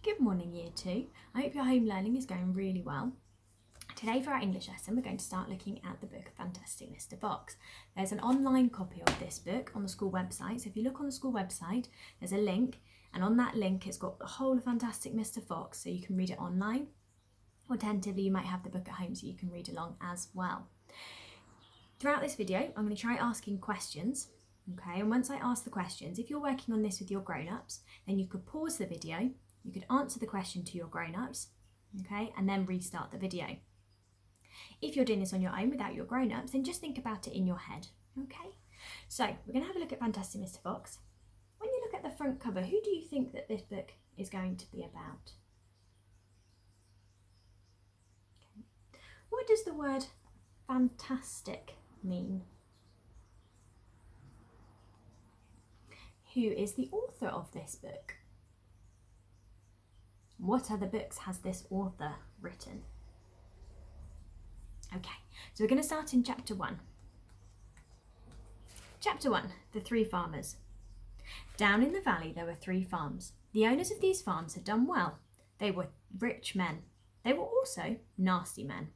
Good morning, Year 2. I hope your home learning is going really well. Today for our English lesson, we're going to start looking at the book Fantastic Mr. Fox. There's an online copy of this book on the school website. So if you look on the school website, there's a link, and on that link it's got the whole of Fantastic Mr. Fox, so you can read it online. Alternatively, you might have the book at home so you can read along as well. Throughout this video, I'm going to try asking questions. Okay, and once I ask the questions, if you're working on this with your grown-ups, then you could pause the video, you could answer the question to your grown-ups, okay, and then restart the video. If you're doing this on your own without your grown-ups, then just think about it in your head, okay? So, we're going to have a look at Fantastic Mr. Fox. When you look at the front cover, who do you think that this book is going to be about? Okay. What does the word fantastic mean? Who is the author of this book? What other books has this author written? Okay, so we're going to start in chapter 1. Chapter 1, The Three Farmers. Down in the valley there were 3 farms. The owners of these farms had done well. They were rich men. They were also nasty men.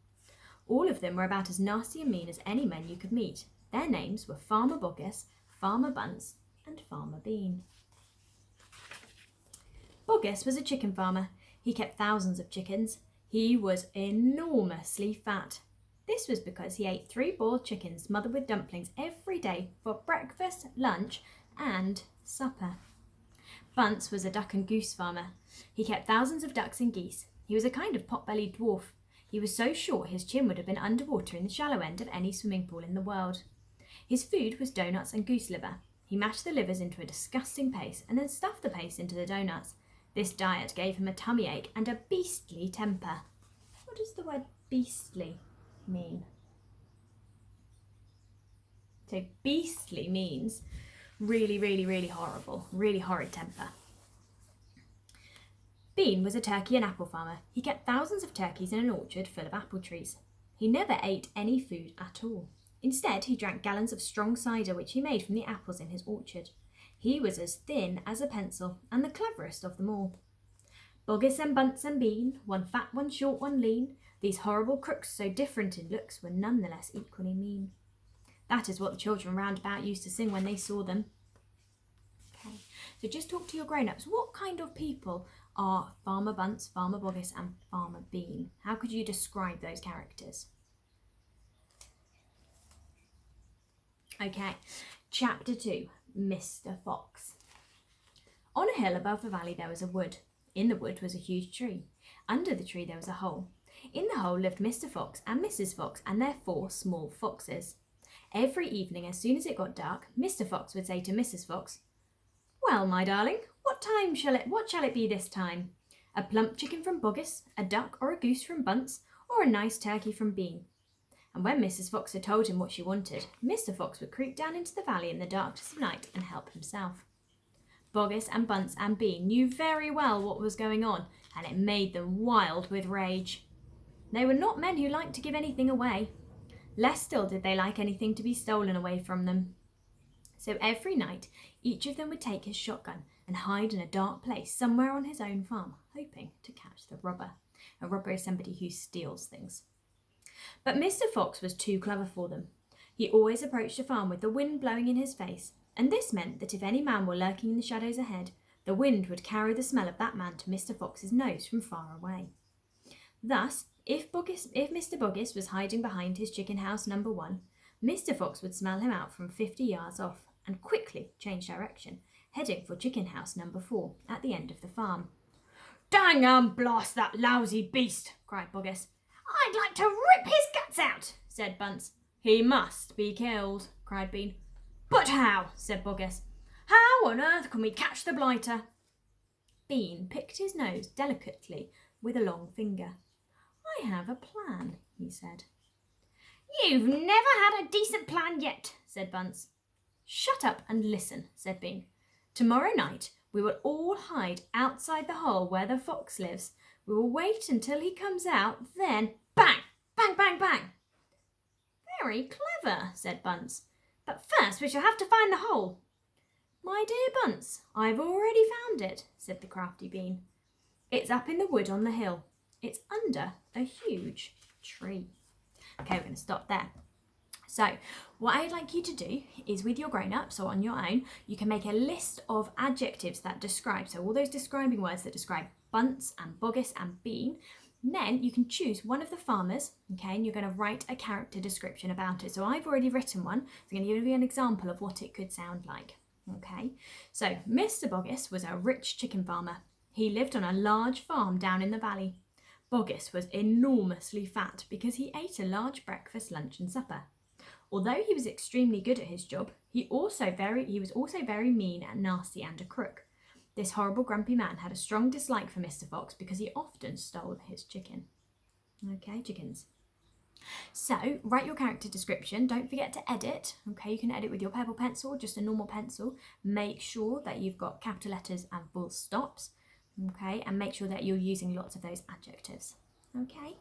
All of them were about as nasty and mean as any men you could meet. Their names were Farmer Boggis, Farmer Bunce, and Farmer Bean. Boggis was a chicken farmer. He kept thousands of chickens. He was enormously fat. This was because he ate 3 boiled chickens smothered with dumplings every day for breakfast, lunch, and supper. Bunce was a duck and goose farmer. He kept thousands of ducks and geese. He was a kind of pot-bellied dwarf. He was so short his chin would have been underwater in the shallow end of any swimming pool in the world. His food was donuts and goose liver. He mashed the livers into a disgusting paste and then stuffed the paste into the donuts. This diet gave him a tummy ache and a beastly temper. What does the word beastly mean? So beastly means really, really, really horrible, really horrid temper. Bean was a turkey and apple farmer. He kept thousands of turkeys in an orchard full of apple trees. He never ate any food at all. Instead, he drank gallons of strong cider which he made from the apples in his orchard. He was as thin as a pencil and the cleverest of them all. Boggis and Bunce and Bean, one fat, one short, one lean, these horrible crooks so different in looks were none the less equally mean. That is what the children round about used to sing when they saw them. Okay, so just talk to your grown-ups. What kind of people are Farmer Bunce, Farmer Boggis and Farmer Bean? How could you describe those characters? Okay, chapter 2, Mr. Fox. On a hill above the valley there was a wood. In the wood was a huge tree. Under the tree there was a hole. In the hole lived Mr. Fox and Mrs. Fox and their 4 small foxes. Every evening as soon as it got dark, Mr. Fox would say to Mrs. Fox, "Well, my darling, what shall it be this time? A plump chicken from Boggis, a duck or a goose from Bunce, or a nice turkey from Bean?" And when Mrs. Fox had told him what she wanted, Mr. Fox would creep down into the valley in the darkness of night and help himself. Boggis and Bunce and Bean knew very well what was going on, and it made them wild with rage. They were not men who liked to give anything away. Less still did they like anything to be stolen away from them. So every night, each of them would take his shotgun and hide in a dark place somewhere on his own farm, hoping to catch the robber. A robber is somebody who steals things. But Mr. Fox was too clever for them. He always approached a farm with the wind blowing in his face, and this meant that if any man were lurking in the shadows ahead, the wind would carry the smell of that man to Mr. Fox's nose from far away. Thus, if Mr. Boggis was hiding behind his chicken house number 1, Mr. Fox would smell him out from 50 yards off and quickly change direction, heading for chicken house number 4 at the end of the farm. "Dang and blast that lousy beast!" cried Boggis. "I'd like to rip his guts out," said Bunce. "He must be killed," cried Bean. "But how?" said Boggis. "How on earth can we catch the blighter?" Bean picked his nose delicately with a long finger. "I have a plan," he said. "You've never had a decent plan yet," said Bunce. "Shut up and listen," said Bean. "Tomorrow night we will all hide outside the hole where the fox lives. We will wait until he comes out, then bang, bang, bang, bang." "Very clever," said Bunce. "But first we shall have to find the hole." "My dear Bunce, I've already found it," said the crafty Bean. It's up in the wood on the hill. It's under a huge tree. Okay, we're going to stop there. So what I'd like you to do is with your grown-ups or on your own, you can make a list of adjectives that describe, so all those describing words that describe bunce and boggis and bean. And then you can choose one of the farmers, okay, and you're going to write a character description about it. So I've already written one, so I'm going to give you an example of what it could sound like. Okay, so Mr. Boggis was a rich chicken farmer. He lived on a large farm down in the valley. Boggis was enormously fat because he ate a large breakfast, lunch and supper. Although he was extremely good at his job, he was also very mean and nasty and a crook. This horrible grumpy man had a strong dislike for Mr. Fox because he often stole his chicken. Okay, chickens. So write your character description. Don't forget to edit. Okay, you can edit with your pebble pencil, just a normal pencil. Make sure that you've got capital letters and full stops. Okay, and make sure that you're using lots of those adjectives. Okay.